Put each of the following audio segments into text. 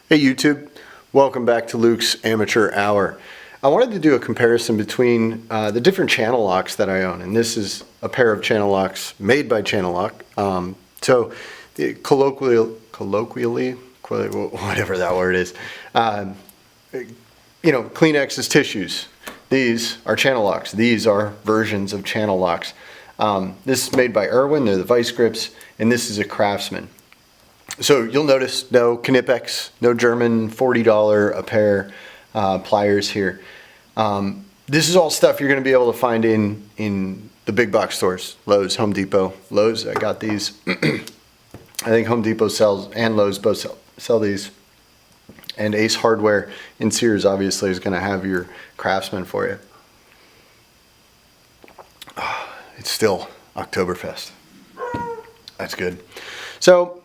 Hey YouTube, welcome back to Luke's Amateur Hour. I wanted to do a comparison between the different channel locks that I own, and this is a pair of channel locks made by Channellock. Colloquially, whatever that word is, Kleenex is tissues. These are channel locks. These are versions of channel locks. This is made by Irwin. They're the Vise Grips, and this is a Craftsman. So you'll notice no Knipex, no German $40 a pair pliers here. This is all stuff you're going to be able to find in the big box stores, Lowe's, Home Depot. Lowe's, I got these. I think Home Depot sells, and Lowe's both sell these. And Ace Hardware in Sears obviously is going to have your Craftsman for you. It's still Oktoberfest. That's good. So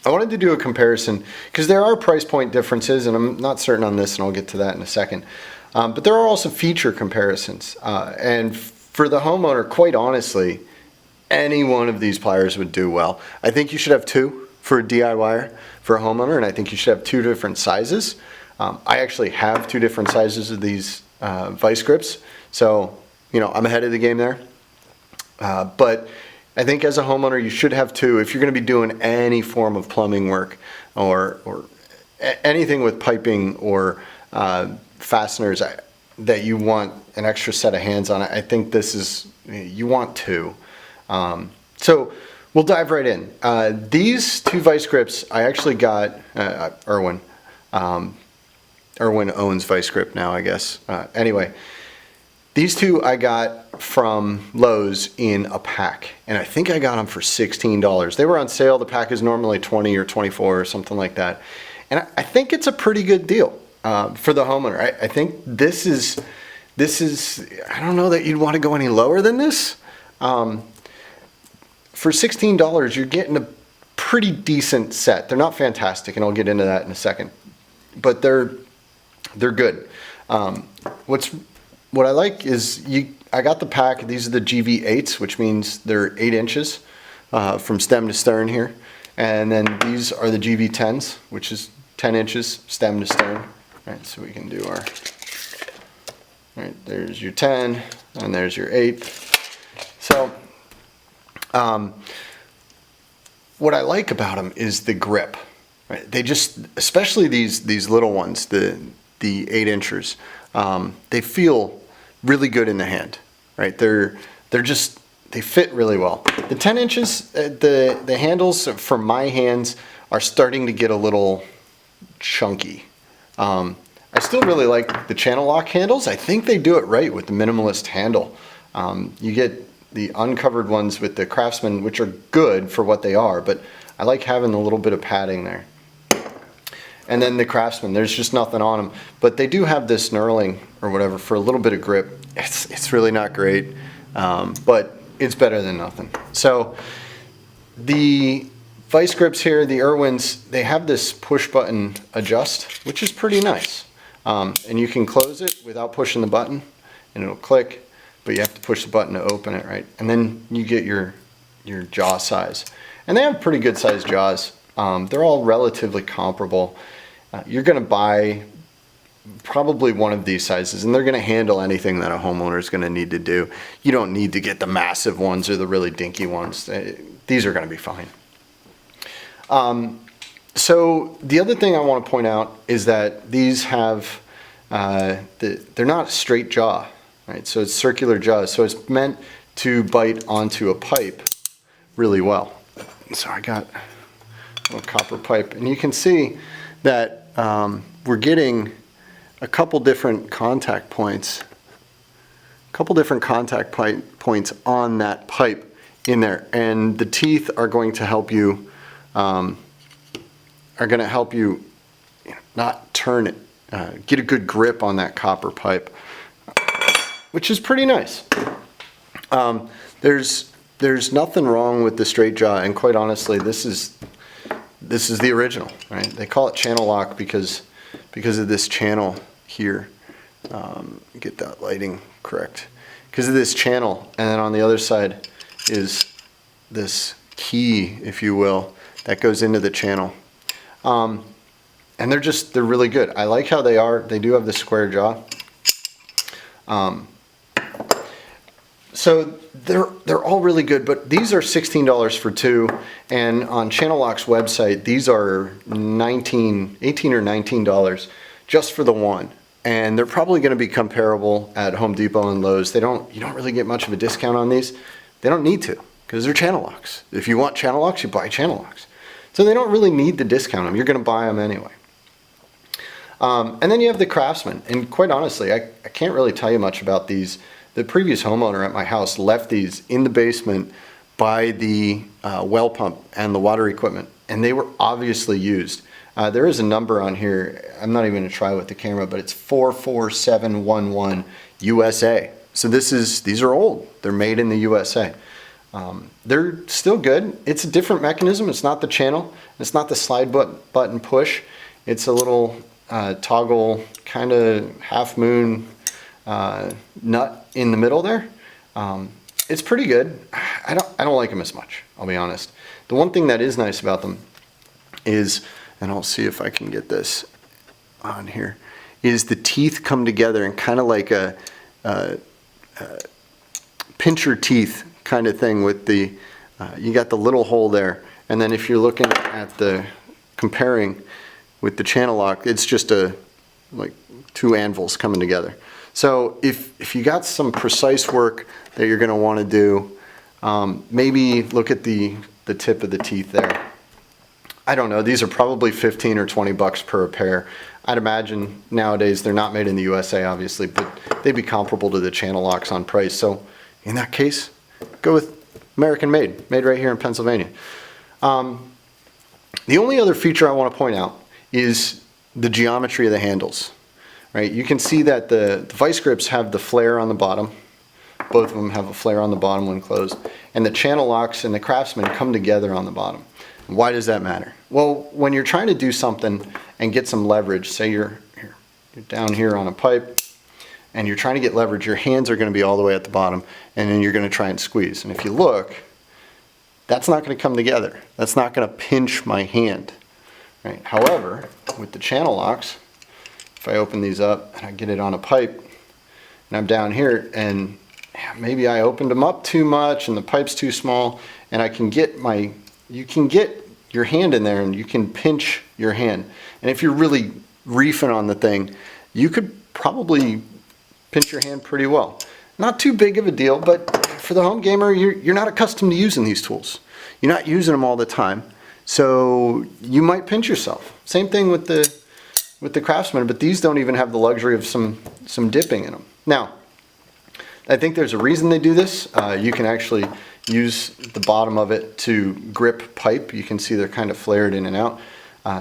I wanted to do a comparison because there are price point differences, and I'm not certain on this, and I'll get to that in a second. But there are also feature comparisons. And for the homeowner, quite honestly, any one of these pliers would do well. I think you should have two for a DIYer, for a homeowner, and I think you should have two different sizes. I actually have two different sizes of these Vise Grips, so I'm ahead of the game there. But I think as a homeowner, you should have two if you're going to be doing any form of plumbing work or anything with piping or fasteners that you want an extra set of hands on. I think this is, you want two. So we'll dive right in. These two Vise Grips, I actually got Irwin. Irwin owns Vise Grip now, I guess. Anyway. These two I got from Lowe's in a pack, and I think I got them for $16. They were on sale. The pack is normally $20 or $24 or something like that. And I think it's a pretty good deal for the homeowner. I think this is, I don't know that you'd want to go any lower than this. For $16, you're getting a pretty decent set. They're not fantastic, and I'll get into that in a second, but they're good. What I like is I got the pack. These are the GV8s, which means they're 8 inches from stem to stern here. And then these are the GV10s, which is 10 inches stem to stern. All right, so we can do our, all right, there's your 10 and there's your 8. So what I like about them is the grip. Right? They just, especially these little ones, the 8 inchers, they feel really good in the hand, right? They fit really well. The 10 inches, the handles for my hands are starting to get a little chunky. I still really like the Channellock handles. I think they do it right with the minimalist handle. You get the uncovered ones with the Craftsman, which are good for what they are, but I like having a little bit of padding there. And then the Craftsman, there's just nothing on them. But they do have this knurling or whatever for a little bit of grip. It's really not great, but it's better than nothing. So the Vise Grips here, the Irwins, they have this push button adjust, which is pretty nice. And you can close it without pushing the button, and it'll click, but you have to push the button to open it, right? And then you get your jaw size. And they have pretty good sized jaws. They're all relatively comparable. You're going to buy probably one of these sizes, and they're going to handle anything that a homeowner is going to need to do. You don't need to get the massive ones or the really dinky ones. These are going to be fine. So the other thing I want to point out is that these have, they're not straight jaw, right? So it's circular jaws. So it's meant to bite onto a pipe really well. So I got a little copper pipe, and you can see that we're getting a couple different contact points, points on that pipe in there, and the teeth are going to help you, not turn it, get a good grip on that copper pipe, which is pretty nice. There's nothing wrong with the straight jaw, and quite honestly, this is the original, right? They call it Channellock because of this channel here. Get that lighting correct. Because of this channel, and then on the other side is this key, if you will, that goes into the channel. And they're really good. I like how they are. They do have the square jaw. So they're all really good, but these are $16 for two, and on Channellock's website, these are $18 or $19 just for the one. And they're probably going to be comparable at Home Depot and Lowe's. You don't really get much of a discount on these. They don't need to, because they're Channellocks. If you want Channellocks, you buy Channellocks. So they don't really need to discount them. You're going to buy them anyway. And then you have the Craftsman. And quite honestly, I can't really tell you much about these. The previous homeowner at my house left these in the basement by the well pump and the water equipment, and they were obviously used. There is a number on here. I'm not even going to try with the camera, but it's 44711 USA. So these are old. They're made in the USA. They're still good. It's a different mechanism. It's not the channel. It's not the slide button push. It's a little toggle, kind of half moon nut in the middle there. It's pretty good. I don't like them as much, I'll be honest. The one thing that is nice about them is, and I'll see if I can get this on here, is the teeth come together and kind of like a pincher teeth kind of thing with the, you got the little hole there, and then if you're looking at the comparing with the Channellock, it's just like two anvils coming together. So if you got some precise work that you're going to want to do, maybe look at the tip of the teeth there. I don't know, these are probably 15 or 20 bucks per pair. I'd imagine nowadays they're not made in the USA, obviously, but they'd be comparable to the Channellocks on price. So in that case, go with American made right here in Pennsylvania. The only other feature I want to point out is the geometry of the handles. Right? You can see that the Vise Grips have the flare on the bottom. Both of them have a flare on the bottom when closed. And the Channellocks and the Craftsman come together on the bottom. Why does that matter? Well, when you're trying to do something and get some leverage, say you're down here on a pipe and you're trying to get leverage, your hands are going to be all the way at the bottom, and then you're going to try and squeeze. And if you look, that's not going to come together. That's not going to pinch my hand. Right? However, with the Channellocks, if I open these up and I get it on a pipe and I'm down here and maybe I opened them up too much and the pipe's too small, and I can get you can get your hand in there and you can pinch your hand. And if you're really reefing on the thing, you could probably pinch your hand pretty well. Not too big of a deal, but for the home gamer, you're not accustomed to using these tools. You're not using them all the time, so you might pinch yourself. Same thing with the Craftsman, but these don't even have the luxury of some dipping in them. Now, I think there's a reason they do this. You can actually use the bottom of it to grip pipe. You can see they're kind of flared in and out.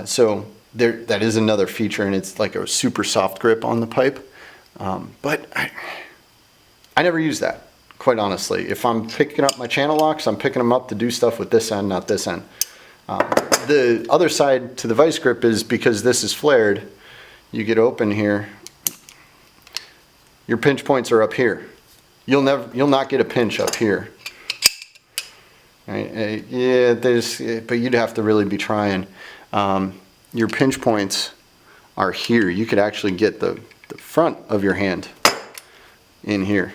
So that is another feature, and it's like a super soft grip on the pipe. But I never use that, quite honestly. If I'm picking up my Channellocks, I'm picking them up to do stuff with this end, not this end. The other side to the Vise Grip is, because this is flared, you get open here, your pinch points are up here. You'll not get a pinch up here. Right? Yeah, but you'd have to really be trying. Your pinch points are here. You could actually get the front of your hand in here.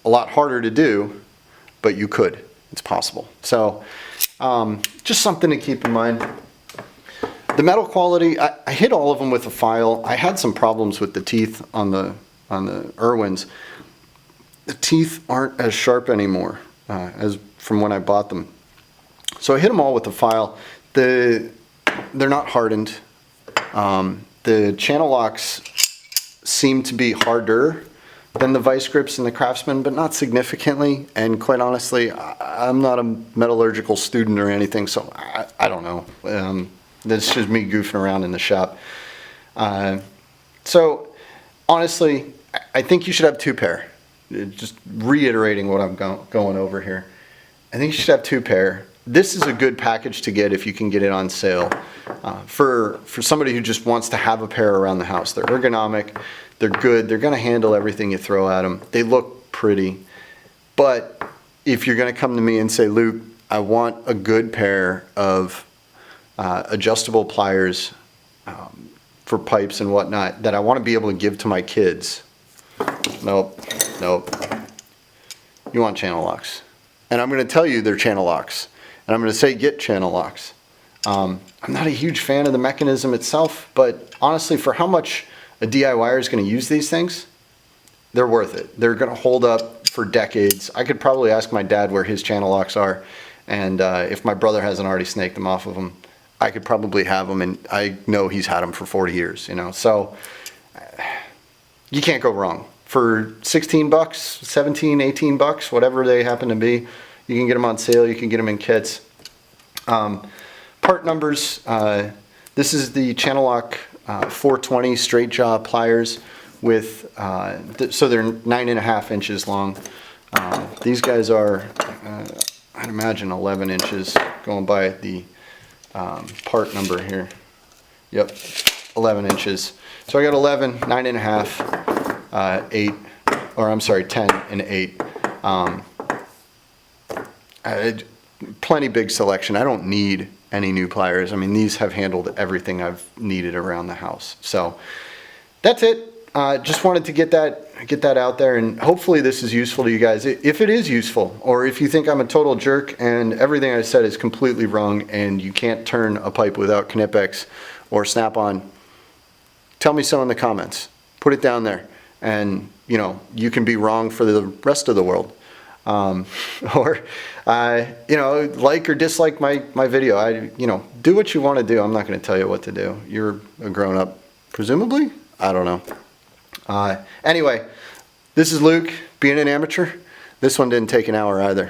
A lot harder to do, but you could. It's possible. So just something to keep in mind. The metal quality, I hit all of them with a file. I had some problems with the teeth on the Irwins. The teeth aren't as sharp anymore as from when I bought them. So I hit them all with a file. They're not hardened. The Channellocks seem to be harder than the Vise Grips and the Craftsman, but not significantly. And quite honestly, I'm not a metallurgical student or anything, so I don't know. That's just me goofing around in the shop. So honestly, I think you should have two pair. Just reiterating what I'm going over here. I think you should have two pair. This is a good package to get if you can get it on sale. For somebody who just wants to have a pair around the house. They're ergonomic, they're good, they're gonna handle everything you throw at them. They look pretty. But if you're gonna come to me and say, Luke, I want a good pair of adjustable pliers, for pipes and whatnot that I want to be able to give to my kids. Nope, nope. You want channel locks. And I'm going to tell you they're channel locks. And I'm going to say get channel locks. I'm not a huge fan of the mechanism itself, but honestly, for how much a DIYer is going to use these things, they're worth it. They're going to hold up for decades. I could probably ask my dad where his channel locks are, and if my brother hasn't already snaked them off of them, I could probably have them, and I know he's had them for 40 years, you know. So you can't go wrong. For 16 bucks, 17, 18 bucks, whatever they happen to be, you can get them on sale, you can get them in kits. Part numbers, this is the Channellock 420 straight jaw pliers with, so they're 9.5 inches long. These guys are, I'd imagine 11 inches going by the part number here. Yep, 11 inches. So I got 11, 9.5, 8, or I'm sorry, 10 and 8. Plenty big selection. I don't need any new pliers. I mean, these have handled everything I've needed around the house. So that's it. Just wanted to get that out there, and hopefully this is useful to you guys. If it is useful, or if you think I'm a total jerk and everything I said is completely wrong and you can't turn a pipe without Knipex or Snap-on, tell me so in the comments. Put it down there, and you know, you can be wrong for the rest of the world. Or you know, like or dislike my video. You know, do what you want to do. I'm not going to tell you what to do. You're a grown-up, presumably. I don't know. Anyway, this is Luke, being an amateur. This one didn't take an hour either.